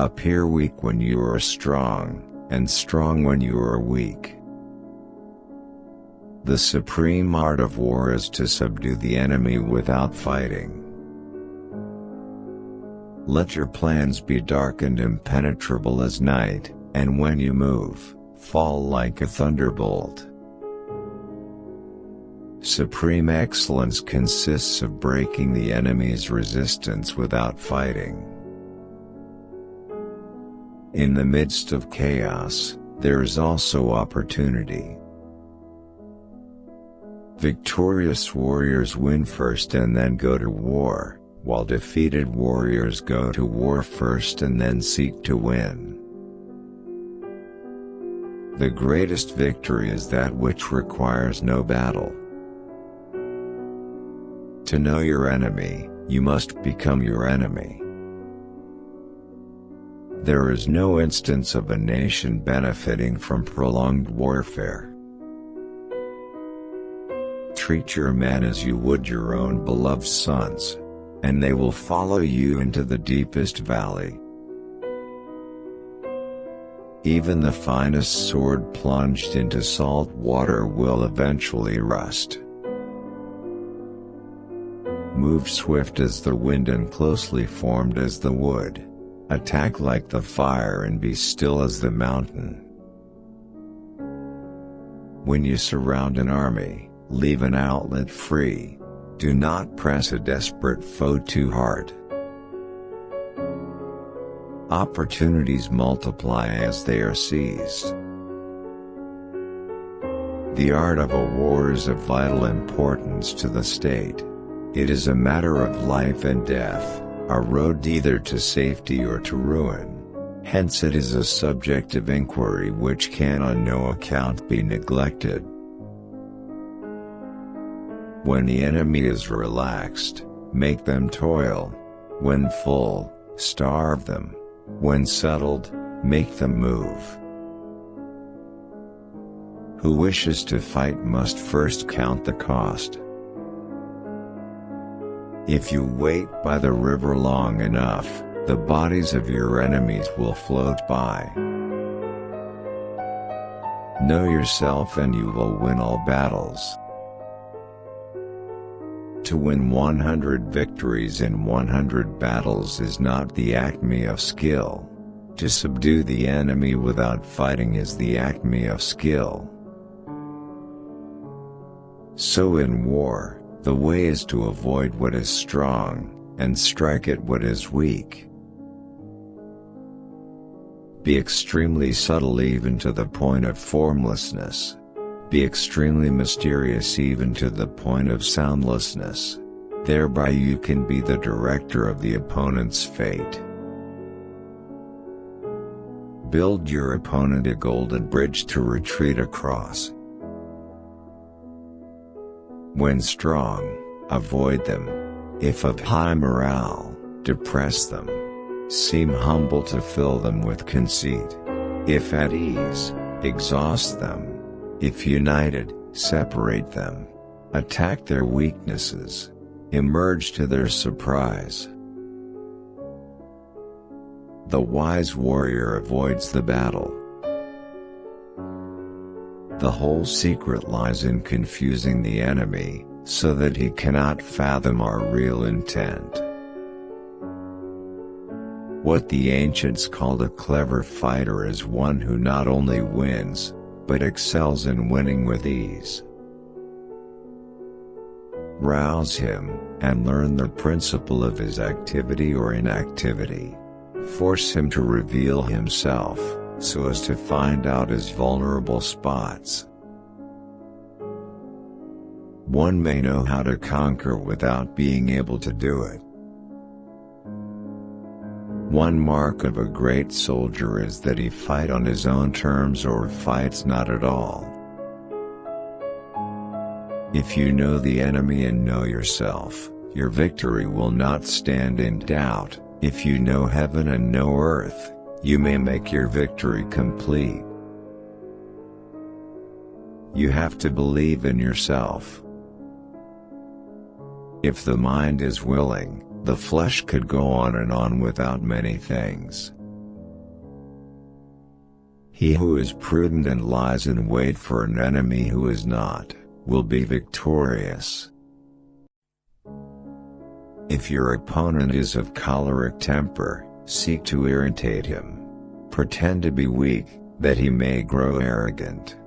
Appear weak when you are strong, and strong when you are weak. The supreme art of war is to subdue the enemy without fighting. Let your plans be dark and impenetrable as night, and when you move, fall like a thunderbolt. Supreme excellence consists of breaking the enemy's resistance without fighting. In the midst of chaos, there is also opportunity. Victorious warriors win first and then go to war, while defeated warriors go to war first and then seek to win. The greatest victory is that which requires no battle. To know your enemy, you must become your enemy. There is no instance of a nation benefiting from prolonged warfare. Treat your men as you would your own beloved sons, and they will follow you into the deepest valley. Even the finest sword plunged into salt water will eventually rust. Move swift as the wind and closely formed as the wood. Attack like the fire and be still as the mountain. When you surround an army, leave an outlet free. Do not press a desperate foe too hard. Opportunities multiply as they are seized. The art of a war is of vital importance to the state. It is a matter of life and death, a road either to safety or to ruin. Hence it is a subject of inquiry which can on no account be neglected. When the enemy is relaxed, make them toil. When full, starve them. When settled, make them move. Who wishes to fight must first count the cost. If you wait by the river long enough, the bodies of your enemies will float by. Know yourself and you will win all battles. To win 100 victories in 100 battles is not the acme of skill. To subdue the enemy without fighting is the acme of skill. So in war, the way is to avoid what is strong, and strike at what is weak. Be extremely subtle even to the point of formlessness. Be extremely mysterious even to the point of soundlessness. Thereby you can be the director of the opponent's fate. Build your opponent a golden bridge to retreat across. When strong, avoid them. If of high morale, depress them. Seem humble to fill them with conceit. If at ease, exhaust them. If united, separate them. Attack their weaknesses. Emerge to their surprise. The wise warrior avoids the battle. The whole secret lies in confusing the enemy, so that he cannot fathom our real intent. What the ancients called a clever fighter is one who not only wins, but excels in winning with ease. Rouse him, and learn the principle of his activity or inactivity. Force him to reveal himself, so as to find out his vulnerable spots. One may know how to conquer without being able to do it. One mark of a great soldier is that he fight on his own terms or fights not at all. If you know the enemy and know yourself, your victory will not stand in doubt. If you know heaven and know earth, you may make your victory complete. You have to believe in yourself. If the mind is willing, the flesh could go on and on without many things. He who is prudent and lies in wait for an enemy who is not, will be victorious. If your opponent is of choleric temper, seek to irritate him. Pretend to be weak, that he may grow arrogant.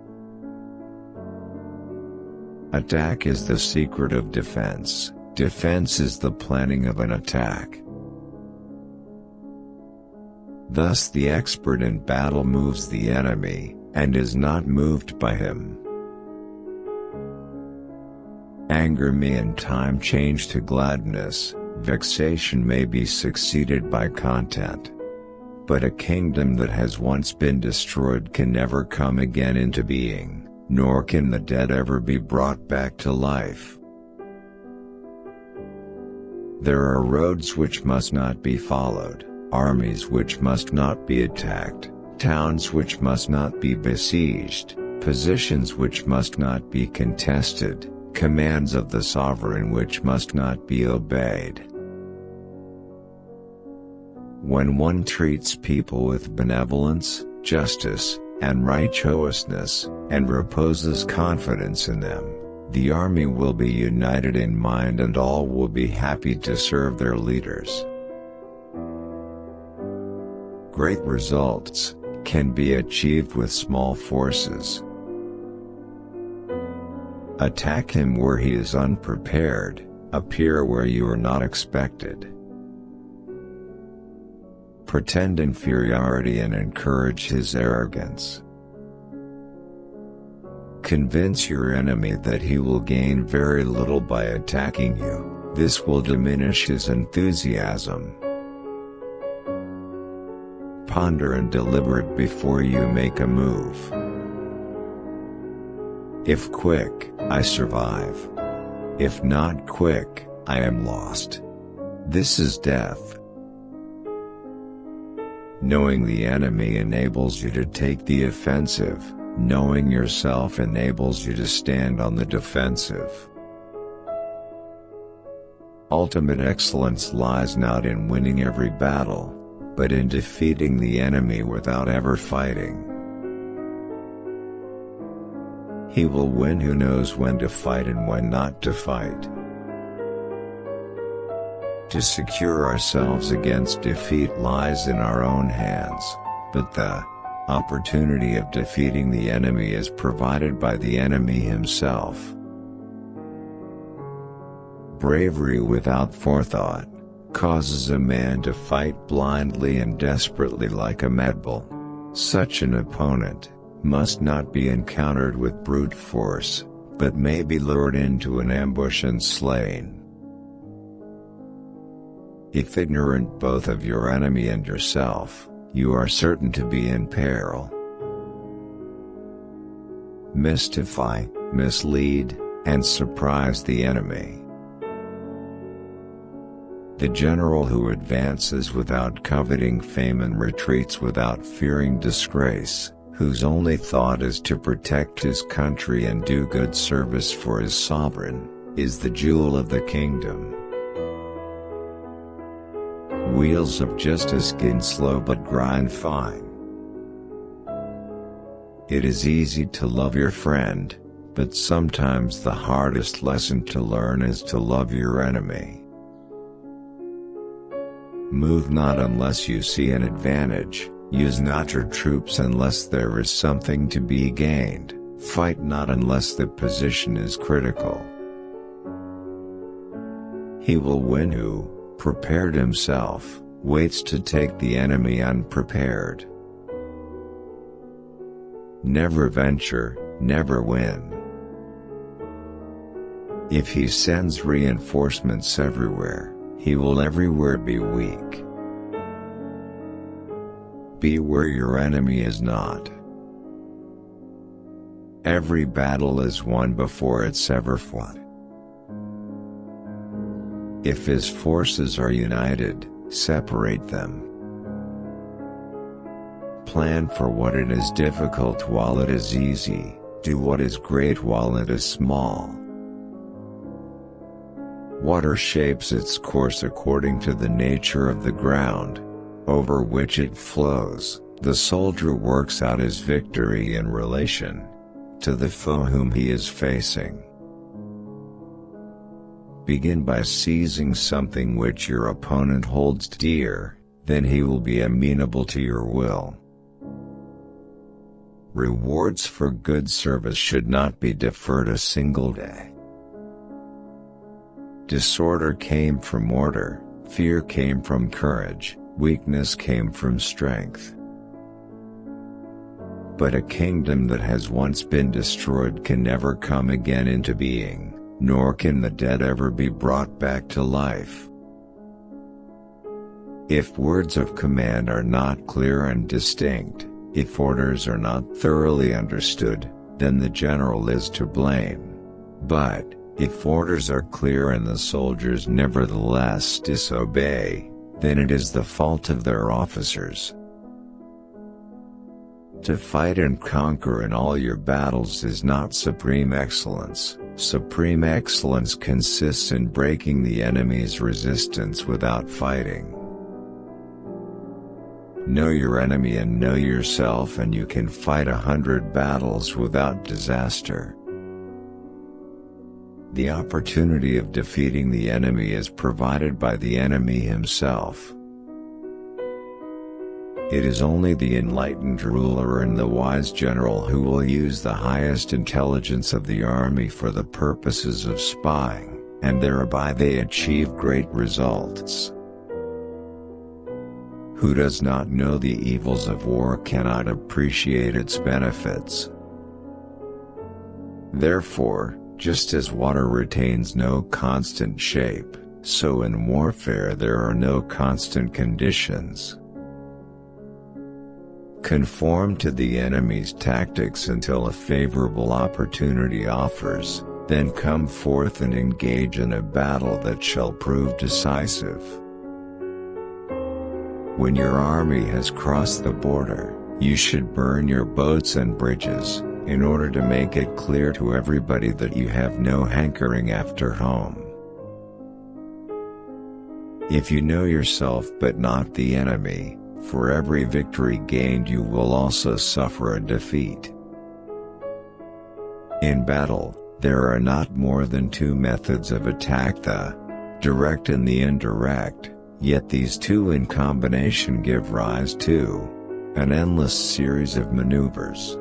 Attack is the secret of defense. Defense is the planning of an attack. Thus the expert in battle moves the enemy, and is not moved by him. Anger may in time change to gladness, vexation may be succeeded by content. But a kingdom that has once been destroyed can never come again into being, nor can the dead ever be brought back to life. There are roads which must not be followed, armies which must not be attacked, towns which must not be besieged, positions which must not be contested, commands of the sovereign which must not be obeyed. When one treats people with benevolence, justice, and righteousness, and reposes confidence in them, the army will be united in mind and all will be happy to serve their leaders. Great results can be achieved with small forces. Attack him where he is unprepared, appear where you are not expected. Pretend inferiority and encourage his arrogance. Convince your enemy that he will gain very little by attacking you, this will diminish his enthusiasm. Ponder and deliberate before you make a move. If quick, I survive. If not quick, I am lost. This is death. Knowing the enemy enables you to take the offensive, knowing yourself enables you to stand on the defensive. Ultimate excellence lies not in winning every battle, but in defeating the enemy without ever fighting. He will win who knows when to fight and when not to fight. To secure ourselves against defeat lies in our own hands, but the opportunity of defeating the enemy is provided by the enemy himself. Bravery without forethought causes a man to fight blindly and desperately like a madbull. Such an opponent must not be encountered with brute force, but may be lured into an ambush and slain. If ignorant both of your enemy and yourself, you are certain to be in peril. Mystify, mislead, and surprise the enemy. The general who advances without coveting fame and retreats without fearing disgrace, whose only thought is to protect his country and do good service for his sovereign, is the jewel of the kingdom. Wheels of justice gain slow but grind fine. It is easy to love your friend, but sometimes the hardest lesson to learn is to love your enemy. Move not unless you see an advantage, use not your troops unless there is something to be gained, fight not unless the position is critical. He will win who, prepared himself, waits to take the enemy unprepared. Never venture, never win. If he sends reinforcements everywhere, he will everywhere be weak. Be where your enemy is not. Every battle is won before it's ever fought. If his forces are united, separate them. Plan for what it is difficult while it is easy, do what is great while it is small. Water shapes its course according to the nature of the ground over which it flows, The soldier works out his victory in relation to the foe whom he is facing. Begin by seizing something which your opponent holds dear, then he will be amenable to your will. Rewards for good service should not be deferred a single day. Disorder came from order, fear came from courage, weakness came from strength. But a kingdom that has once been destroyed can never come again into being, nor can the dead ever be brought back to life. If words of command are not clear and distinct, if orders are not thoroughly understood, then the general is to blame. But if orders are clear and the soldiers nevertheless disobey, then it is the fault of their officers. To fight and conquer in all your battles is not supreme excellence. Supreme excellence consists in breaking the enemy's resistance without fighting. Know your enemy and know yourself, and you can fight 100 battles without disaster. The opportunity of defeating the enemy is provided by the enemy himself. It is only the enlightened ruler and the wise general who will use the highest intelligence of the army for the purposes of spying, and thereby they achieve great results. Who does not know the evils of war cannot appreciate its benefits. Therefore, just as water retains no constant shape, so in warfare there are no constant conditions. Conform to the enemy's tactics until a favorable opportunity offers, then come forth and engage in a battle that shall prove decisive. When your army has crossed the border, you should burn your boats and bridges, in order to make it clear to everybody that you have no hankering after home. If you know yourself but not the enemy, for every victory gained you will also suffer a defeat. In battle, there are not more than two methods of attack, the direct and the indirect, yet these two in combination give rise to an endless series of maneuvers.